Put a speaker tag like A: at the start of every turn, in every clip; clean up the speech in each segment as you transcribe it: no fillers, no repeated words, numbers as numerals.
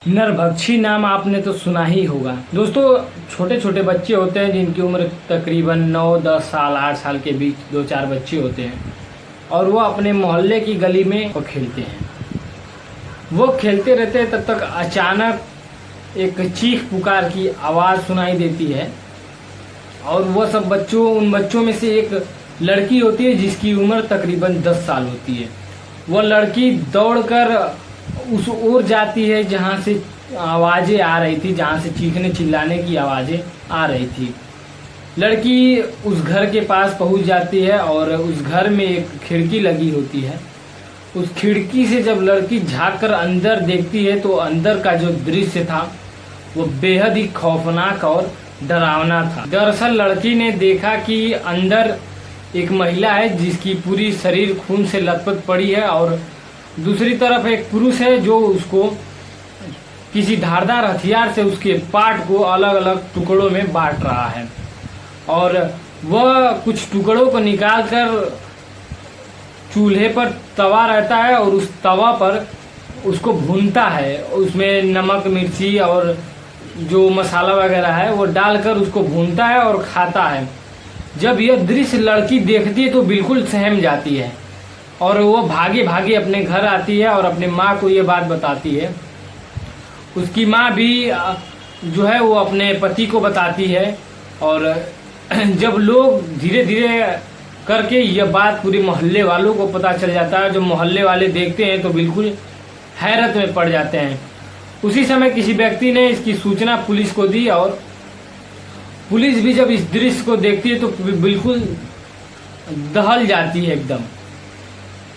A: नरभक्षी नाम आपने तो सुना ही होगा। दोस्तों, छोटे छोटे बच्चे होते हैं जिनकी उम्र तकरीबन 9-10 साल 8 साल के बीच 2-4 बच्चे होते हैं और वो अपने मोहल्ले की गली में वो खेलते हैं। वो खेलते रहते हैं, तब तक अचानक एक चीख पुकार की आवाज़ सुनाई देती है और वो सब उन बच्चों में से एक लड़की होती है जिसकी उम्र तकरीबन 10 साल होती है। वो लड़की दौड़कर उस ओर जाती है जहाँ से आवाज़ें आ रही थी, जहाँ से चीखने चिल्लाने की आवाज़ें आ रही थी। लड़की उस घर के पास पहुँच जाती है और उस घर में एक खिड़की लगी होती है। उस खिड़की से जब लड़की झाँक कर अंदर देखती है तो अंदर का जो दृश्य था वो बेहद ही खौफनाक और डरावना था। दरअसल लड़की ने देखा कि अंदर एक महिला है जिसकी पूरी शरीर खून से लथपथ पड़ी है और दूसरी तरफ एक पुरुष है जो उसको किसी धारदार हथियार से उसके पार्ट को अलग अलग टुकड़ों में बांट रहा है और वह कुछ टुकड़ों को निकालकर चूल्हे पर तवा रहता है और उस तवा पर उसको भूनता है। उसमें नमक मिर्ची और जो मसाला वगैरह है वो डालकर उसको भूनता है और खाता है। जब यह दृश्य लड़की देखती है तो बिल्कुल सहम जाती है और वो भागे भागे अपने घर आती है और अपने माँ को ये बात बताती है। उसकी माँ भी जो है वो अपने पति को बताती है और जब लोग धीरे धीरे करके यह बात पूरे मोहल्ले वालों को पता चल जाता है, जो मोहल्ले वाले देखते हैं तो बिल्कुल हैरत में पड़ जाते हैं। उसी समय किसी व्यक्ति ने इसकी सूचना पुलिस को दी और पुलिस भी जब इस दृश्य को देखती है तो बिल्कुल दहल जाती है एकदम।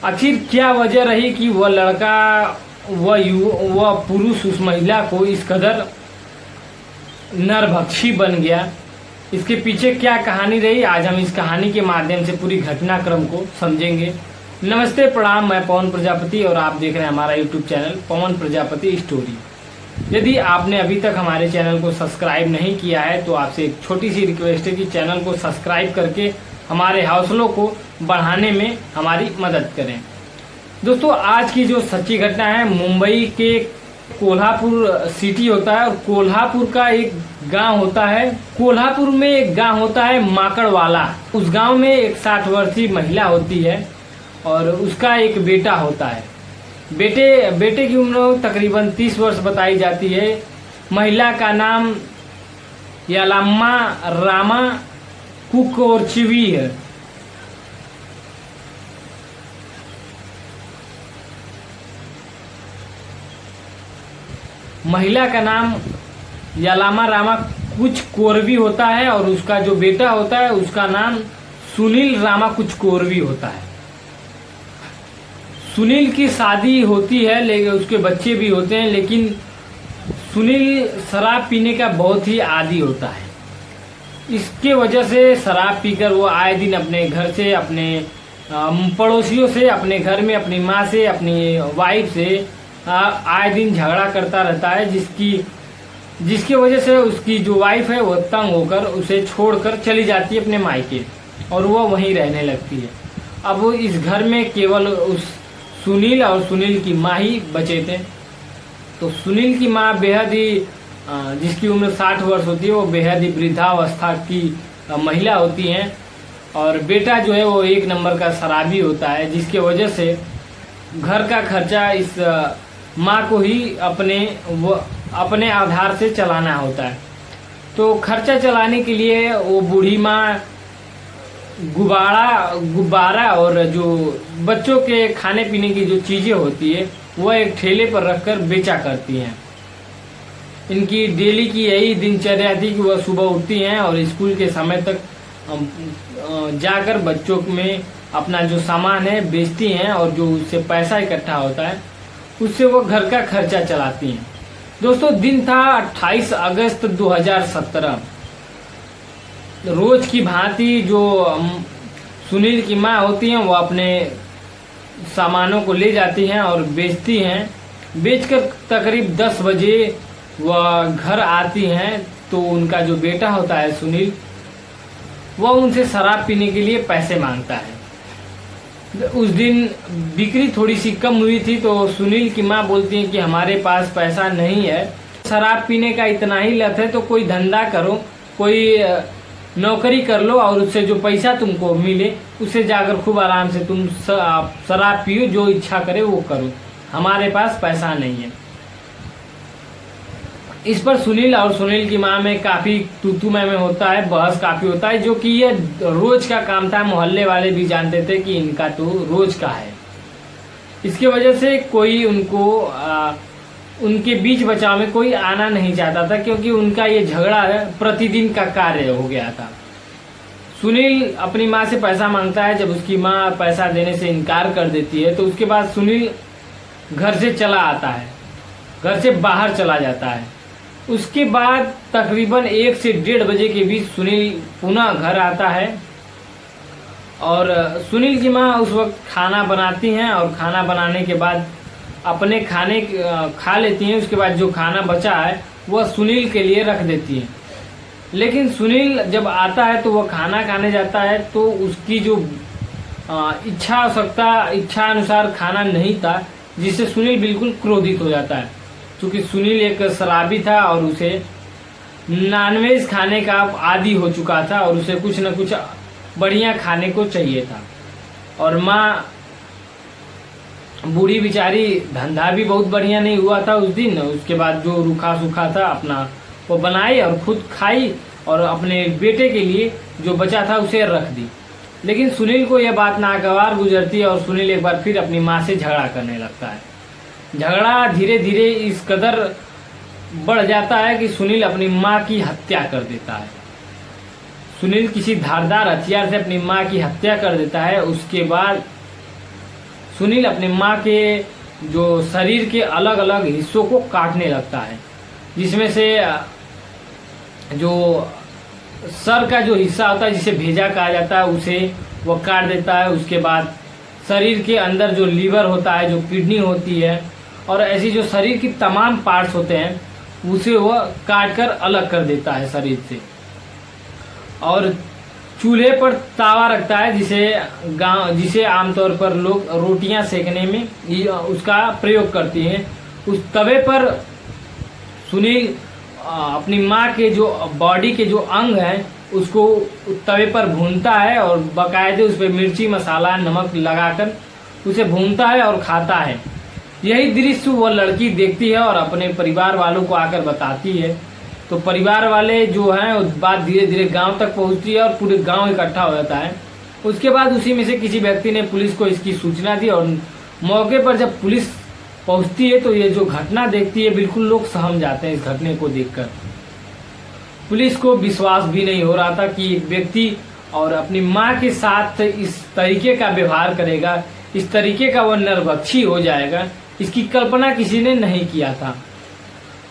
A: आखिर क्या वजह रही कि वह लड़का वह पुरुष उस महिला को इस कदर नरभक्षी बन गया, इसके पीछे क्या कहानी रही, आज हम इस कहानी के माध्यम से पूरी घटनाक्रम को समझेंगे। नमस्ते, प्रणाम, मैं पवन प्रजापति और आप देख रहे हैं हमारा यूट्यूब चैनल पवन प्रजापति स्टोरी। यदि आपने अभी तक हमारे चैनल को सब्सक्राइब नहीं किया है तो आपसे एक छोटी सी रिक्वेस्ट है कि चैनल को सब्सक्राइब करके हमारे हौसलों को बढ़ाने में हमारी मदद करें। दोस्तों, आज की जो सच्ची घटना है, मुंबई के कोल्हापुर सिटी होता है और कोल्हापुर का एक गांव होता है। कोल्हापुर में एक गांव होता है माकड़वाला। उस गांव में एक 60 वर्षीय महिला होती है और उसका एक बेटा होता है। बेटे की उम्र तकरीबन 30 वर्ष बताई जाती है। महिला का नाम यलाम्मा रामा कुकोरचिवी है। महिला का नाम यलामा रामा कुछ कोरवी होता है और उसका जो बेटा होता है उसका नाम सुनील रामा कुछ कोरवी होता है। सुनील की शादी होती है, लेकिन उसके बच्चे भी होते हैं, लेकिन सुनील शराब पीने का बहुत ही आदी होता है। इसके वजह से शराब पीकर वो आए दिन अपने घर से, अपने पड़ोसियों से, अपने घर में अपनी माँ से, अपनी वाइफ से आए दिन झगड़ा करता रहता है, जिसकी वजह से उसकी जो वाइफ है वो तंग होकर उसे छोड़कर चली जाती है अपने मायके और वो वहीं रहने लगती है। अब वो इस घर में केवल उस सुनील और सुनील की माँ ही बचे थे। तो सुनील की माँ बेहद ही जिसकी उम्र 60 वर्ष होती है वो बेहद ही वृद्धावस्था की महिला होती हैं और बेटा जो है वो एक नंबर का शराबी होता है, जिसके वजह से घर का खर्चा इस माँ को ही अपने आधार से चलाना होता है। तो खर्चा चलाने के लिए वो बूढ़ी माँ गुब्बारा और जो बच्चों के खाने पीने की जो चीज़ें होती है वह एक ठेले पर रखकर बेचा करती हैं। इनकी डेली की यही दिनचर्या थी कि वह सुबह उठती हैं और स्कूल के समय तक जाकर बच्चों में अपना जो सामान है बेचती हैं और जो उससे पैसा इकट्ठा होता है उससे वो घर का खर्चा चलाती हैं। दोस्तों, दिन था 28 अगस्त 2017। रोज की भांति जो सुनील की माँ होती हैं वो अपने सामानों को ले जाती हैं और बेचती हैं। बेचकर तकरीब 10 बजे वह घर आती हैं तो उनका जो बेटा होता है सुनील, वह उनसे शराब पीने के लिए पैसे मांगता है। 10 बजे 10 बजे के करीब 10 बजे के करीब सुनील की माँ जो है वो घर आती हैं तो उनका जो बेटा होता है सुनील, वह उनसे शराब पीने के लिए पैसे मांगता है। 10 बजे 10 बजे के करीब सुनील की माँ जो है वो घर आती हैं तो उनका जो बेटा होता है सुनील, वह उनसे शराब पीने के लिए पैसे मांगता है। उस दिन बिक्री थोड़ी सी कम हुई थी, तो सुनील की माँ बोलती है कि हमारे पास पैसा नहीं है, शराब पीने का इतना ही लत है तो कोई धंधा करो, कोई नौकरी कर लो और उससे जो पैसा तुमको मिले उससे जाकर खूब आराम से तुम शराब पियो, जो इच्छा करे वो करो, हमारे पास पैसा नहीं है। इस पर सुनील और सुनील की माँ में काफ़ी तू में होता है, बहस काफ़ी होता है, जो कि ये रोज का काम था। मोहल्ले वाले भी जानते थे कि इनका तो रोज का है। इसकी वजह से कोई उनको उनके बीच बचाव में कोई आना नहीं चाहता था, क्योंकि उनका ये झगड़ा प्रतिदिन का कार्य हो गया था। सुनील अपनी माँ से पैसा मांगता है, जब उसकी माँ पैसा देने से इनकार कर देती है तो उसके बाद सुनील घर से चला आता है, घर से बाहर चला जाता है। उसके बाद तकरीबन 1 से 1:30 बजे के बीच सुनील पुनः घर आता है और सुनील की माँ उस वक्त खाना बनाती हैं और खाना बनाने के बाद अपने खाने खा लेती हैं। उसके बाद जो खाना बचा है वह सुनील के लिए रख देती हैं। लेकिन सुनील जब आता है तो वह खाना खाने जाता है तो उसकी जो इच्छा अनुसार खाना नहीं था, जिससे सुनील बिल्कुल क्रोधित हो जाता है। क्योंकि सुनील एक शराबी था और उसे नॉनवेज खाने का आदी हो चुका था और उसे कुछ न कुछ बढ़िया खाने को चाहिए था। और माँ बूढ़ी बेचारी, धंधा भी बहुत बढ़िया नहीं हुआ था उस दिन। उसके बाद जो रूखा सूखा था अपना वो बनाई और खुद खाई और अपने बेटे के लिए जो बचा था उसे रख दी। लेकिन सुनील को यह बात नागवार गुजरती है और सुनील एक बार फिर अपनी माँ से झगड़ा करने लगता है। झगड़ा धीरे धीरे इस कदर बढ़ जाता है कि सुनील अपनी माँ की हत्या कर देता है। सुनील किसी धारदार हथियार से अपनी माँ की हत्या कर देता है। उसके बाद सुनील अपनी माँ के जो शरीर के अलग अलग हिस्सों को काटने लगता है, जिसमें से जो सर का जो हिस्सा होता है जिसे भेजा कहा जाता है उसे वह काट देता है। उसके बाद शरीर के अंदर जो लीवर होता है, जो किडनी होती है और ऐसी जो शरीर की तमाम पार्ट्स होते हैं उसे वह काट कर अलग कर देता है शरीर से। और चूल्हे पर तावा रखता है जिसे आमतौर पर लोग रोटियां सेकने में उसका प्रयोग करते हैं। उस तवे पर सुनील अपनी माँ के जो बॉडी के जो अंग हैं उसको तवे पर भूनता है और बाकायदे उस पर मिर्ची मसाला नमक लगाकर उसे भूनता है और खाता है। यही दृश्य वह लड़की देखती है और अपने परिवार वालों को आकर बताती है। तो परिवार वाले जो हैं उस बात धीरे धीरे गांव तक पहुंचती है और पूरे गांव इकट्ठा हो जाता है। उसके बाद उसी में से किसी व्यक्ति ने पुलिस को इसकी सूचना दी और मौके पर जब पुलिस पहुंचती है तो ये जो घटना देखती है बिल्कुल लोग सहम जाते हैं। इस घटने को देखकर पुलिस को विश्वास भी नहीं हो रहा था कि एक व्यक्ति और अपनी माँ के साथ इस तरीके का व्यवहार करेगा, इस तरीके का वह नरभक्षी हो जाएगा, इसकी कल्पना किसी ने नहीं किया था।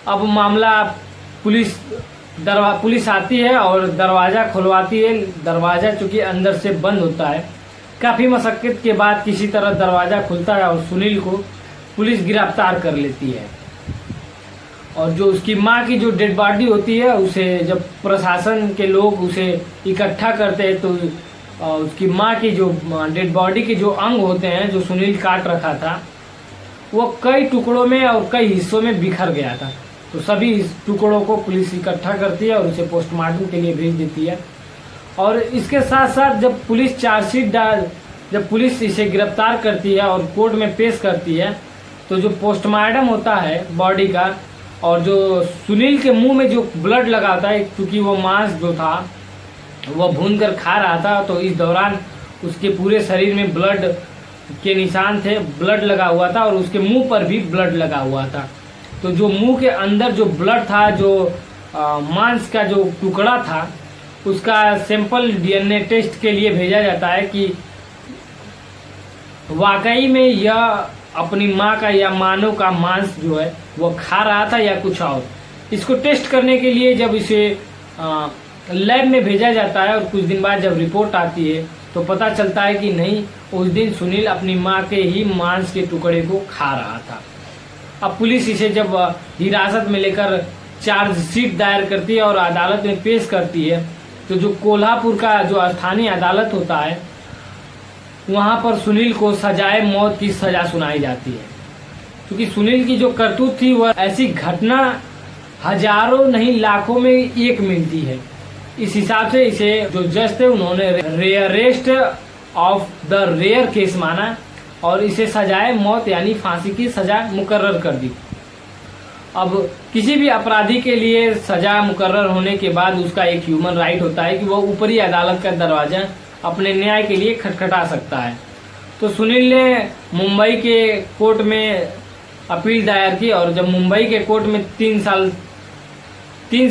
A: अब मामला पुलिस आती है और दरवाज़ा खुलवाती है। दरवाज़ा चूंकि अंदर से बंद होता है, काफ़ी मशक्क़त के बाद किसी तरह दरवाज़ा खुलता है और सुनील को पुलिस गिरफ्तार कर लेती है। और जो उसकी माँ की जो डेड बॉडी होती है उसे जब प्रशासन के लोग उसे इकट्ठा करते हैं तो उसकी माँ की जो डेड बॉडी के जो अंग होते हैं जो सुनील काट रखा था वो कई टुकड़ों में और कई हिस्सों में बिखर गया था। तो सभी इस टुकड़ों को पुलिस इकट्ठा करती है और उसे पोस्टमार्टम के लिए भेज देती है। और इसके साथ साथ जब पुलिस इसे गिरफ्तार करती है और कोर्ट में पेश करती है तो जो पोस्टमार्टम होता है बॉडी का और जो सुनील के मुंह में जो ब्लड लगा था, क्योंकि वो मांस जो था वह भून कर खा रहा था, तो इस दौरान उसके पूरे शरीर में ब्लड के निशान थे, ब्लड लगा हुआ था और उसके मुंह पर भी ब्लड लगा हुआ था। तो जो मुंह के अंदर जो ब्लड था, जो मांस का जो टुकड़ा था, उसका सैंपल डीएनए टेस्ट के लिए भेजा जाता है कि वाकई में यह अपनी माँ का या मानव का मांस जो है वो खा रहा था या कुछ और। इसको टेस्ट करने के लिए जब इसे लैब में भेजा जाता है और कुछ दिन बाद जब रिपोर्ट आती है तो पता चलता है कि नहीं, उस दिन सुनील अपनी माँ के ही मांस के टुकड़े को खा रहा था। अब पुलिस इसे जब हिरासत में लेकर चार्जशीट दायर करती है और अदालत में पेश करती है तो जो कोल्हापुर का जो स्थानीय अदालत होता है वहाँ पर सुनील को सजाए मौत की सजा सुनाई जाती है, क्योंकि सुनील की जो करतूत थी वह ऐसी घटना हजारों नहीं लाखों में एक मिलती है। इस हिसाब से इसे जो जज थे उन्होंने rarest of the rare case माना और इसे सजाए मौत यानी फांसी की सजा मुकर्रर कर दी। अब किसी भी अपराधी के लिए सजा मुकर्रर होने के बाद उसका एक ह्यूमन राइट होता है कि वह ऊपरी अदालत का दरवाजा अपने न्याय के लिए खटखटा सकता है। तो सुनील ने मुंबई के कोर्ट में अपील दायर की और जब मुंबई के कोर्ट में 3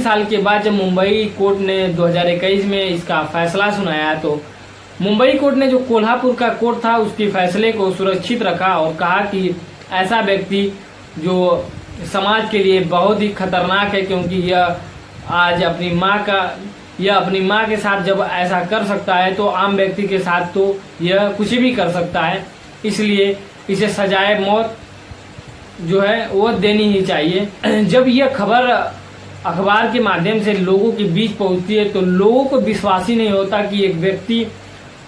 A: साल के बाद जब मुंबई कोर्ट ने 2021 में इसका फैसला सुनाया तो मुंबई कोर्ट ने जो कोल्हापुर का कोर्ट था उसके फैसले को सुरक्षित रखा और कहा कि ऐसा व्यक्ति जो समाज के लिए बहुत ही खतरनाक है, क्योंकि यह आज अपनी माँ के साथ जब ऐसा कर सकता है तो आम व्यक्ति के साथ तो यह कुछ भी कर सकता है, इसलिए इसे सजाए मौत जो है वो देनी ही चाहिए। जब यह खबर अखबार के माध्यम से लोगों के बीच पहुंचती है तो लोगों को विश्वास ही नहीं होता कि एक व्यक्ति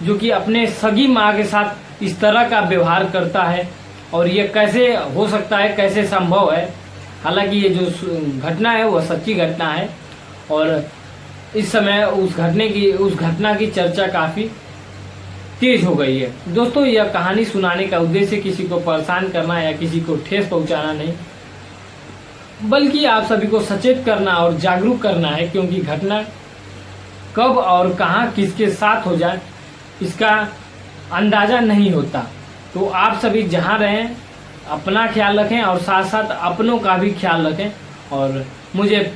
A: जो कि अपने सगी माँ के साथ इस तरह का व्यवहार करता है और ये कैसे हो सकता है, कैसे संभव है। हालांकि ये जो घटना है वह सच्ची घटना है और इस समय उस घटना की चर्चा काफ़ी तेज हो गई है। दोस्तों, यह कहानी सुनाने का उद्देश्य किसी को परेशान करना या किसी को ठेस पहुंचाना नहीं, बल्कि आप सभी को सचेत करना और जागरूक करना है, क्योंकि घटना कब और कहां किसके साथ हो जाए इसका अंदाज़ा नहीं होता। तो आप सभी जहां रहें अपना ख्याल रखें और साथ साथ अपनों का भी ख्याल रखें। और मुझे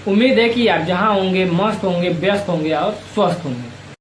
A: उम्मीद है कि आप जहां होंगे मस्त होंगे, व्यस्त होंगे और स्वस्थ होंगे।